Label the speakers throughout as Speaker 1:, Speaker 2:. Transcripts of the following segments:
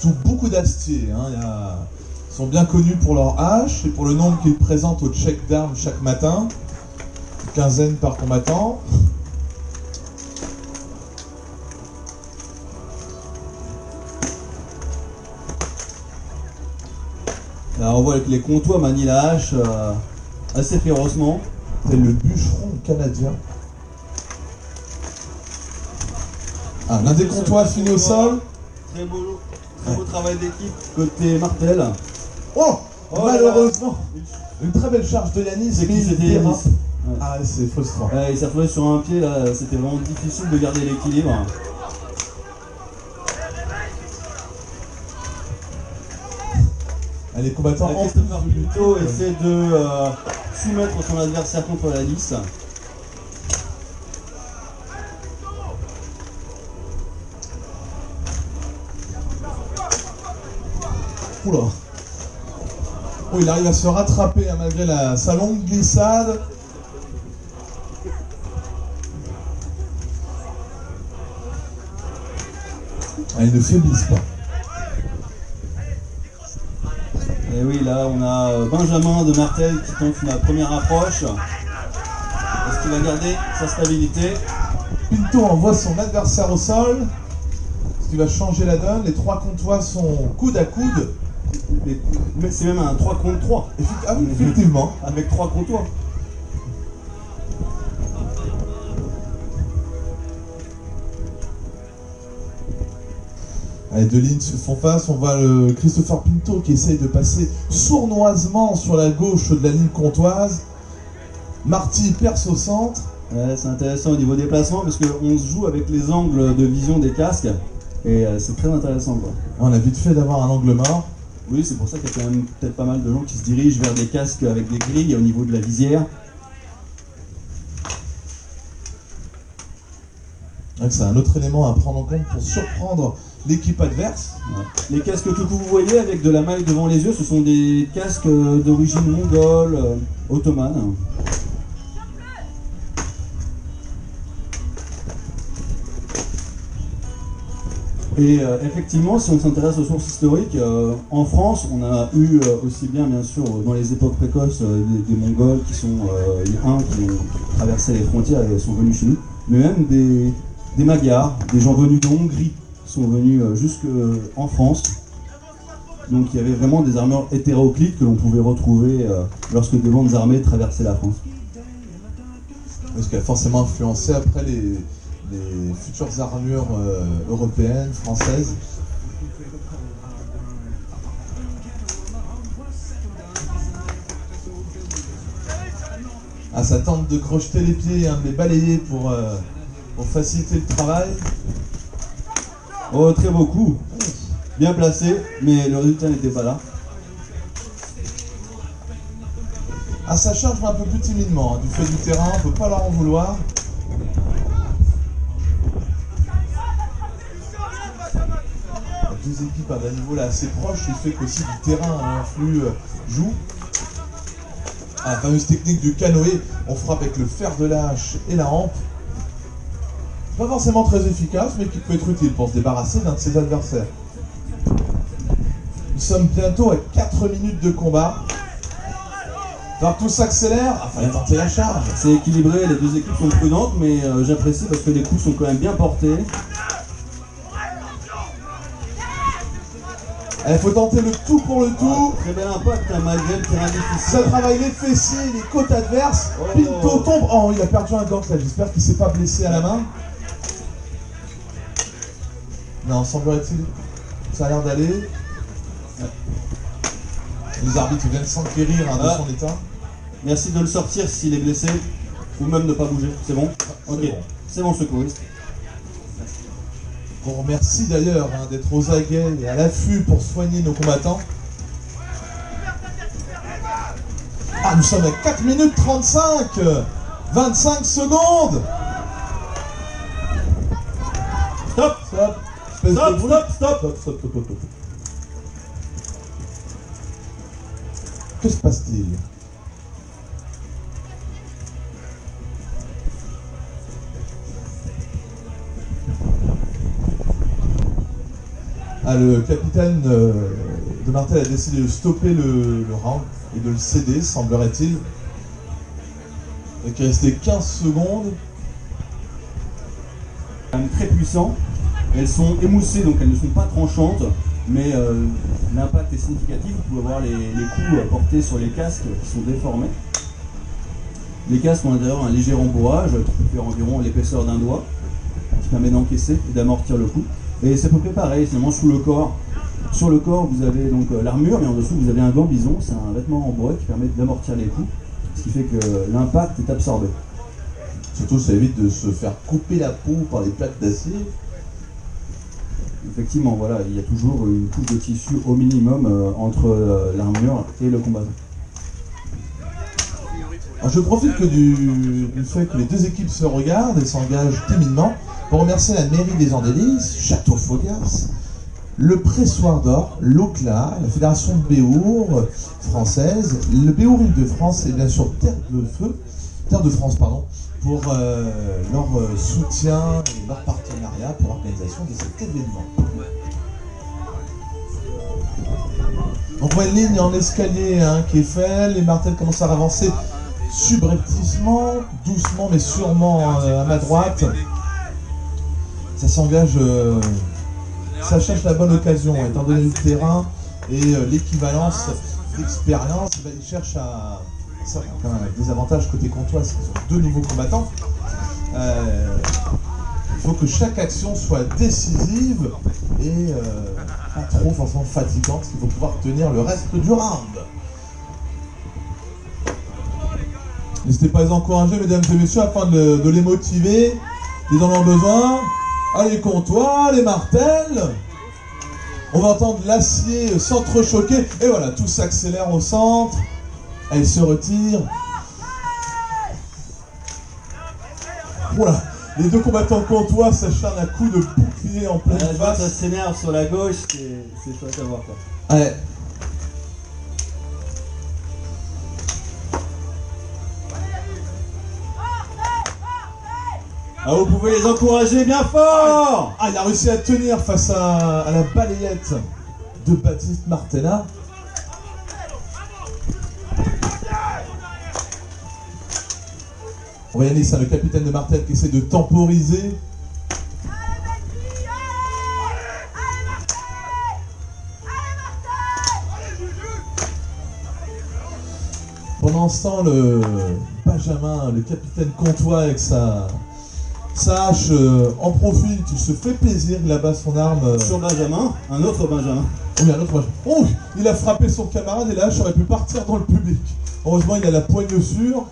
Speaker 1: surtout beaucoup d'astiers. Hein. Ils sont bien connus pour leur hache et pour le nombre qu'ils présentent au check d'armes chaque matin. Une quinzaine par combattant.
Speaker 2: Là, on voit que les comtois manient la hache assez férocement.
Speaker 1: C'est le bûcheron canadien. Ah, l'un des comtois finit au sol.
Speaker 2: Très beau travail d'équipe côté Martel.
Speaker 1: Oh, malheureusement,
Speaker 2: là là.
Speaker 1: une très belle charge de Yanis.
Speaker 2: C'est qui,
Speaker 1: mais il
Speaker 2: c'était
Speaker 1: dérape.
Speaker 2: Yanis. Ouais.
Speaker 1: Ah, c'est frustrant.
Speaker 2: Il s'est retrouvé sur un pied, là, c'était vraiment difficile de garder l'équilibre.
Speaker 1: Les combattants en
Speaker 2: Christopher Pinto essaie de soumettre son adversaire contre la lisse.
Speaker 1: Oula. Oh, il arrive à se rattraper hein, malgré sa longue glissade. Ah, ils ne faiblissent pas.
Speaker 2: Et oui, là on a Benjamin de Martel qui tente la première approche. Est-ce qu'il va garder sa stabilité?
Speaker 1: Pinto envoie son adversaire au sol. Ce qui va changer la donne. Les trois comtois sont coude à coude.
Speaker 2: Mais c'est même un 3 contre 3.
Speaker 1: Ah oui, effectivement.
Speaker 2: Avec 3 comtois.
Speaker 1: Les deux lignes se font face, on voit le Christopher Pinto qui essaye de passer sournoisement sur la gauche de la ligne comtoise. Marty perce au centre.
Speaker 2: Ouais, c'est intéressant au niveau des placements parce qu'on se joue avec les angles de vision des casques et c'est très intéressant quoi.
Speaker 1: On a vite fait d'avoir un angle mort.
Speaker 2: Oui, c'est pour ça qu'il y a quand même peut-être pas mal de gens qui se dirigent vers des casques avec des grilles au niveau de la visière.
Speaker 1: C'est un autre élément à prendre en compte pour surprendre l'équipe adverse.
Speaker 2: Ouais. Les casques que vous voyez avec de la maille devant les yeux, ce sont des casques d'origine mongole, ottomane. Et effectivement, si on s'intéresse aux sources historiques, en France, on a eu aussi bien sûr dans les époques précoces des Mongols qui sont les Huns qui ont traversé les frontières et sont venus chez nous, mais même des Magyars, des gens venus de Hongrie sont venus jusqu'en France. Donc il y avait vraiment des armures hétéroclites que l'on pouvait retrouver lorsque des bandes armées traversaient la France.
Speaker 1: Ce qui a forcément influencé après les futures armures européennes, françaises. Ah, ça tente de crocheter les pieds et de les balayer pour faciliter le travail.
Speaker 2: Oh, très beau coup. Bien placé, mais le résultat n'était pas là.
Speaker 1: Ah, ça charge un peu plus timidement. Hein. Du fait du terrain, on ne peut pas leur en vouloir. Deux équipes à un niveau là assez proche, il fait qu'aussi du terrain influe joue. Ah, la fameuse technique du canoë, on frappe avec le fer de la hache et la hampe. Pas forcément très efficace, mais qui peut être utile pour se débarrasser d'un de ses adversaires. Nous sommes bientôt à 4 minutes de combat. Alors tout s'accélère, il fallait tenter la charge.
Speaker 2: C'est équilibré, les deux équipes sont prudentes, mais j'apprécie parce que les coups sont quand même bien portés.
Speaker 1: Il faut tenter le tout pour le tout.
Speaker 2: Très bel impact malgré le terrain difficile.
Speaker 1: Ça travaille les fessiers, les côtes adverses. Pinto tombe. Oh, il a perdu un gant là. J'espère qu'il ne s'est pas blessé à la main. Non, semblerait-il. Ça a l'air d'aller. Les arbitres viennent s'enquérir de son état.
Speaker 2: Merci de le sortir s'il est blessé. Ou même de ne pas bouger. C'est bon? Ok. C'est bon, secouriste.
Speaker 1: On remercie d'ailleurs d'être aux aguets et à l'affût pour soigner nos combattants. Ah, nous sommes à 4 minutes 35, 25 secondes.
Speaker 2: Stop!
Speaker 1: Stop! Stop! Que se passe-t-il? Ah, le capitaine de Martel a décidé de stopper le round et de le céder, semblerait-il. Donc il restait 15 secondes.
Speaker 2: Quand même très puissant. Elles sont émoussées, donc elles ne sont pas tranchantes, mais l'impact est significatif. Vous pouvez voir les coups portés sur les casques qui sont déformés. Les casques ont d'ailleurs un léger rembourrage qui peut faire environ l'épaisseur d'un doigt, qui permet d'encaisser et d'amortir le coup. Et c'est à peu près pareil, finalement, sous le corps. Sur le corps, vous avez donc l'armure, mais en dessous, vous avez un gant bison. C'est un vêtement en bois qui permet d'amortir les coups, ce qui fait que l'impact est absorbé.
Speaker 1: Surtout, ça évite de se faire couper la peau par les plaques d'acier.
Speaker 2: Effectivement, voilà, il y a toujours une couche de tissu au minimum entre l'armure et le combattant.
Speaker 1: Alors je profite que du fait que les deux équipes se regardent et s'engagent timidement pour remercier la mairie des Andelys, Château Fogas, le Pressoir d'Or, l'OCLA, la Fédération de Béour française, le Béour Île-de-France et bien sûr Terre de France, pardon, pour leur soutien et leur partenariat pour l'organisation de cet événement. Donc on voit une ligne en escalier qui est faite, les martels commencent à avancer subrepticement, doucement mais sûrement à ma droite. Ça s'engage, ça cherche la bonne occasion, étant donné le terrain et l'équivalence d'expérience, il cherche à... Ça a quand même des avantages côté comtois, parce qu'ils ont deux nouveaux combattants. Il faut que chaque action soit décisive et pas trop forcément fatigante, parce qu'il faut pouvoir tenir le reste du round. N'hésitez pas à les encourager, mesdames et messieurs, afin de les motiver. Ils en ont besoin. Allez, comtois, les martels. On va entendre l'acier s'entrechoquer. Et voilà, tout s'accélère au centre. Elle se retire. Voilà, les deux combattants comtois s'acharnent à coups de bouclier en pleine face.
Speaker 2: Ça s'énerve sur la gauche, c'est chouette à voir quoi.
Speaker 1: Ouais.
Speaker 2: Ah, vous pouvez les encourager bien fort.
Speaker 1: Ah, il a réussi à tenir face à la balayette de Baptiste Martena. On va Yanis, le capitaine de Martel qui essaie de temporiser. Pendant ce temps, le Benjamin, le capitaine comtois avec sa hache en profil, qui se fait plaisir, il abat son arme.
Speaker 2: Sur Benjamin, un autre Benjamin.
Speaker 1: Oui, un autre Benjamin. Oh, il a frappé son camarade et la hache aurait pu partir dans le public. Heureusement, il a la poigne sûre.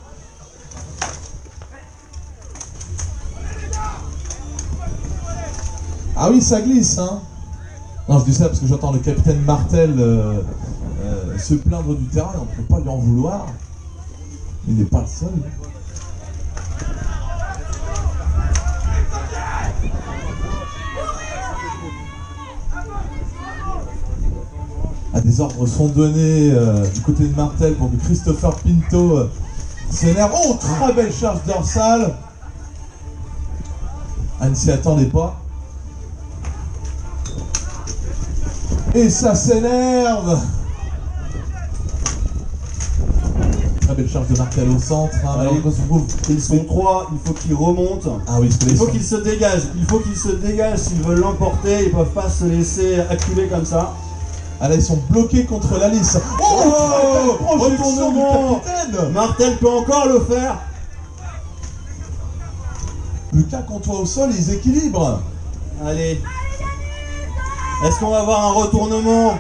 Speaker 1: Ah oui, ça glisse, hein. Non, je dis ça parce que j'entends le capitaine Martel se plaindre du terrain, on ne peut pas lui en vouloir. Il n'est pas le seul. Ah, des ordres sont donnés du côté de Martel pour que Christopher Pinto s'énerve. Oh, très belle charge dorsale. Elle ne s'y attendait pas. Et ça s'énerve. Très belle charge de Martel au centre.
Speaker 2: Ils sont trois, il faut qu'ils remontent.
Speaker 1: Ah oui,
Speaker 2: il faut qu'ils se dégagent. Il faut qu'ils se dégagent s'ils veulent l'emporter. Ils ne peuvent pas se laisser acculer comme ça.
Speaker 1: Ah là, ils sont bloqués contre la lisse. Oh, retournement du capitaine.
Speaker 2: Martel peut encore le faire.
Speaker 1: Le cas comtois au sol, ils équilibrent.
Speaker 2: Allez. Est-ce qu'on va avoir un retournement?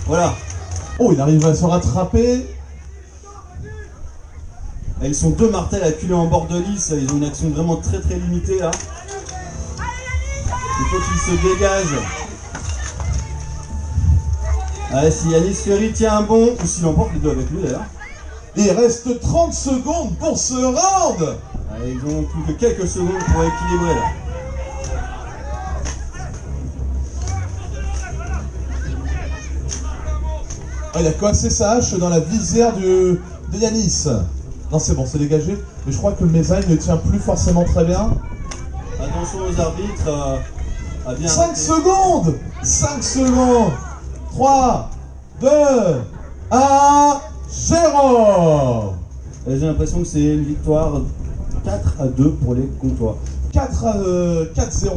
Speaker 2: Voilà.
Speaker 1: Oh, il arrive à se rattraper.
Speaker 2: Ils sont deux martels acculés en bord de lisse. Ils ont une action vraiment très très limitée là. Il faut qu'ils se dégagent. Allez, si Yanis Ferry tient un bon, ou s'il emporte les deux avec lui d'ailleurs.
Speaker 1: Il reste 30 secondes pour ce round.
Speaker 2: Allez, ils ont plus que quelques secondes pour équilibrer là.
Speaker 1: Oh, il a coincé sa hache dans la visière de Yanis. Non, c'est bon, c'est dégagé. Mais je crois que le Mezaï ne tient plus forcément très bien.
Speaker 2: Attention aux arbitres. À bien
Speaker 1: 5 secondes 5 secondes 3, 2, 1, 0.
Speaker 2: J'ai l'impression que c'est une victoire 4-2 pour les Comtois.
Speaker 1: 4-0